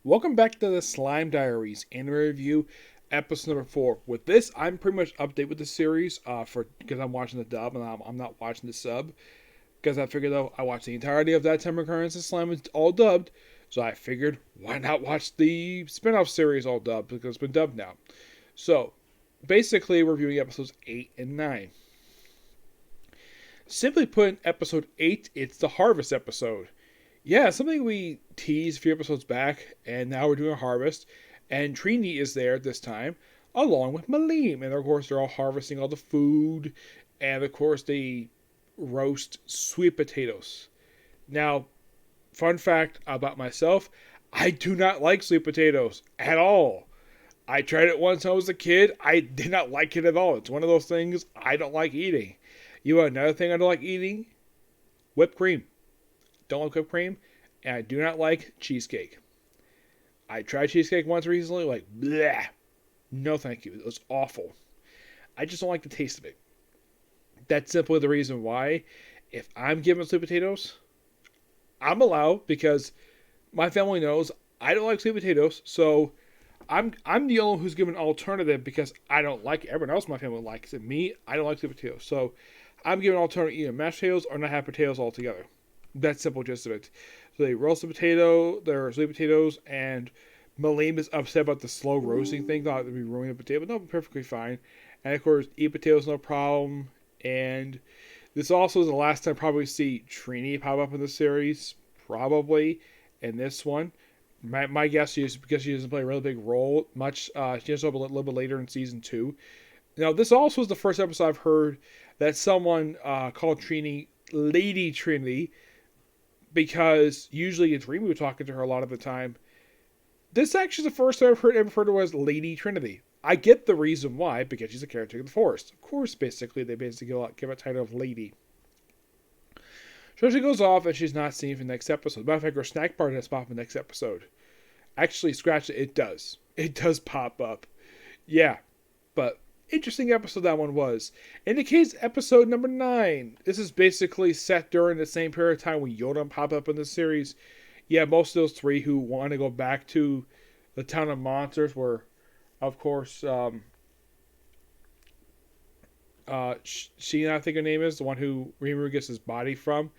Welcome back to the Slime Diaries anime review, episode number 4. With this, I'm pretty much update with the series because I'm watching the dub and I'm not watching the sub. Because I figured though I watched the entirety of that time recurrence and Slime is all dubbed, so I figured why not watch the spin-off series all dubbed because it's been dubbed now. So basically, we're reviewing episodes 8 and 9. Simply put, in episode 8, it's the harvest episode. Yeah, something we teased a few episodes back, and now we're doing a harvest. And Trini is there this time, along with Malim. And of course, they're all harvesting all the food. And of course, they roast sweet potatoes. Now, fun fact about myself, I do not like sweet potatoes at all. I tried it once when I was a kid. I did not like it at all. It's one of those things I don't like eating. You know another thing I don't like eating? Whipped cream. Don't like whipped cream, and I do not like cheesecake. I tried cheesecake once recently, like, bleh. No thank you. It was awful. I just don't like the taste of it. That's simply the reason why. If I'm given sweet potatoes, I'm allowed because my family knows I don't like sweet potatoes, so I'm the only one who's given an alternative because I don't like it. Everyone else in my family likes it. Me, I don't like sweet potatoes. So I'm given an alternative either mashed potatoes or not have potatoes altogether. That's simple gist of it. So they roast the potato, their sweet potatoes, and Malim is upset about the slow roasting thing. Thought it'd be ruining the potato, but no, perfectly fine. And of course, eat potatoes no problem. And this also is the last time probably see Trini pop up in the series, probably in this one. My guess is because she doesn't play a really big role much. She does up a little bit later in season 2. Now, this also is the first episode I've heard that someone called Trini Lady Trinity, because usually it's Remu talking to her a lot of the time. This actually is the first time I've heard ever her as Lady Trinity. I get the reason why, because she's a character in the forest. Of course, basically, they give a title of Lady. So she goes off and she's not seen for the next episode. Matter of fact, her snack bar does pop in the next episode. Actually, scratch it, it does. It does pop up. Yeah, but interesting episode that one was. In the case, episode number 9. This is basically set during the same period of time when Yoda popped up in the series. Yeah, most of those three who want to go back to the town of monsters were, of course, Sheena, I think her name is, the one who Rimuru gets his body from.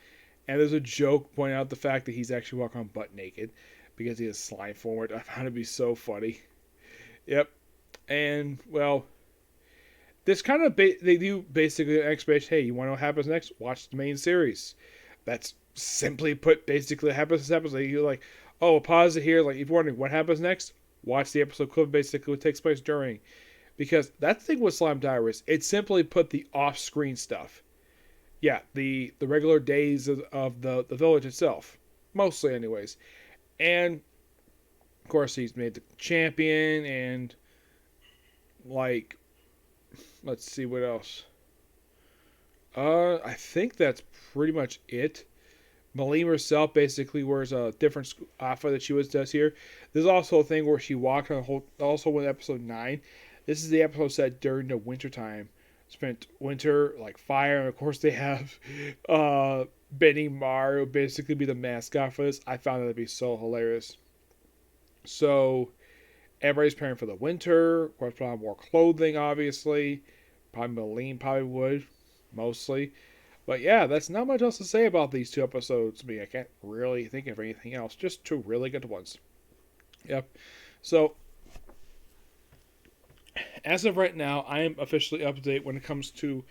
And there's a joke pointing out the fact that he's actually walking on butt naked because he has slime forward. I found it to be so funny. Yep. And, well, this kind of they do basically an explanation. Hey, you want to know what happens next? Watch the main series. That's simply put basically what happens this episode. You're like, oh, pause it here. Like, if you're wondering what happens next, watch the episode clip. Basically, what takes place during, because that thing with Slime Diaries, it simply put the off-screen stuff. Yeah, the regular days of the village itself, mostly, anyways. And of course, he's made the champion, and like, let's see what else. I think that's pretty much it. Malim herself basically wears a different outfit that she does here. There's also a thing where she walked on the whole. Also, with episode 9, this is the episode set during the winter time. Spent winter like fire, and of course they have Benny Mario basically be the mascot for this. I found that to be so hilarious. So everybody's preparing for the winter. Of course, probably more clothing, obviously. Probably Malim probably would, mostly. But yeah, that's not much else to say about these two episodes. I mean, I can't really think of anything else. Just two really good ones. Yep. So, as of right now, I am officially up to date when it comes to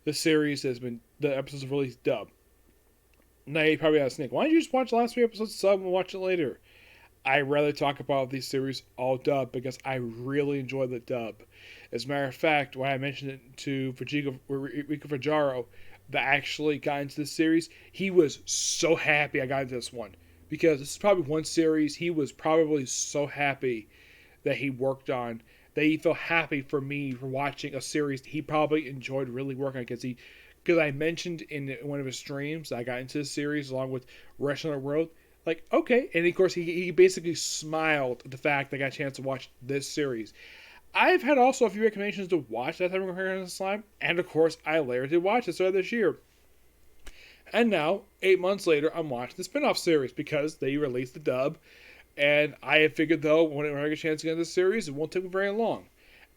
the series that has been, the episodes of released dubbed. Now, you probably ask Nick, why don't you just watch the last 3 episodes sub and watch it later? I rather talk about these series all dub because I really enjoy the dub. As a matter of fact, when I mentioned it to Rico Fajaro, that actually got into this series, he was so happy I got into this one. Because this is probably one series he was probably so happy that he worked on, that he felt happy for me for watching a series he probably enjoyed really working on. Because I mentioned in one of his streams that I got into this series along with Restaurant World. Like, okay. And of course, he basically smiled at the fact that I got a chance to watch this series. I've had also a few recommendations to watch that time of Slime, and of course, I later did watch it started this year. And now, 8 months later, I'm watching the spin-off series because they released the dub And I have figured, though, when I get a chance to get into this series, it won't take me very long.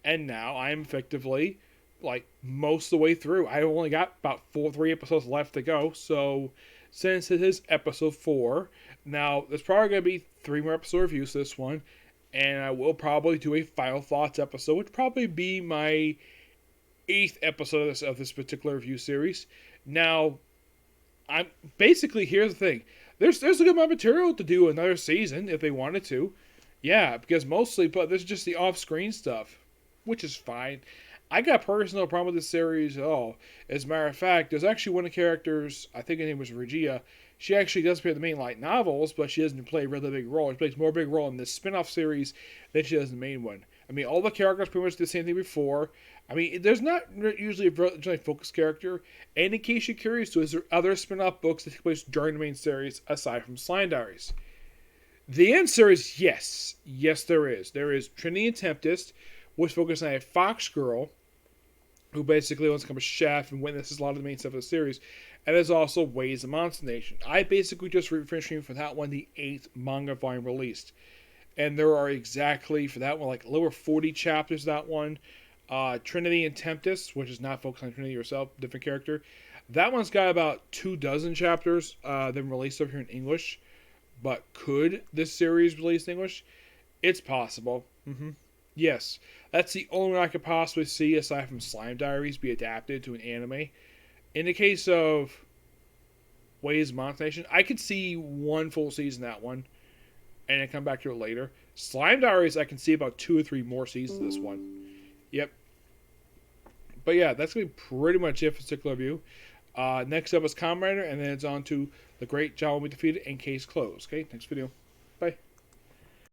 And now I'm effectively, like, most of the way through. I only got about 3 episodes left to go. So, since it is episode 4, now there's probably going to be 3 more episode reviews to this one. And I will probably do a final thoughts episode, which would probably be my 8th episode of this particular review series. Now, I'm basically, here's the thing. There's a good amount of material to do another season if they wanted to. Yeah, because mostly, but there's just the off-screen stuff, which is fine. I got personal problem with this series at all. As a matter of fact, there's actually one of the characters, I think her name was Regia. She actually does play the main light novels, but she doesn't play a really big role. She plays more big role in this spin-off series than she does in the main one. I mean, all the characters pretty much did the same thing before. I mean, there's not usually a really focused character. And in case you're curious, is there other spin-off books that take place during the main series aside from Slime Diaries? The answer is yes. Yes, there is. There is Trinity and Tempest, which focuses on a fox girl who basically wants to become a chef and witnesses a lot of the main stuff of the series. And there's also Ways of Monster Nation. I basically just finished reading for that one the 8th manga volume released. And there are exactly, for that one, like a little over 40 chapters that one. Trinity and Tempest, which is not focused on Trinity herself, different character. That one's got about 24 chapters, then released over here in English. But could this series release in English? It's possible. Yes. That's the only one I could possibly see, aside from Slime Diaries, be adapted to an anime. In the case of Ways Monster Nation, I could see one full season that one, and then come back to it later. Slime Diaries, I can see about 2 or 3 more seasons of this one. Yep. But yeah, that's going to be pretty much it for this particular review. Next up is Kamen Rider, and then it's on to The Great John Will Be Defeated and Case Closed. Okay, next video.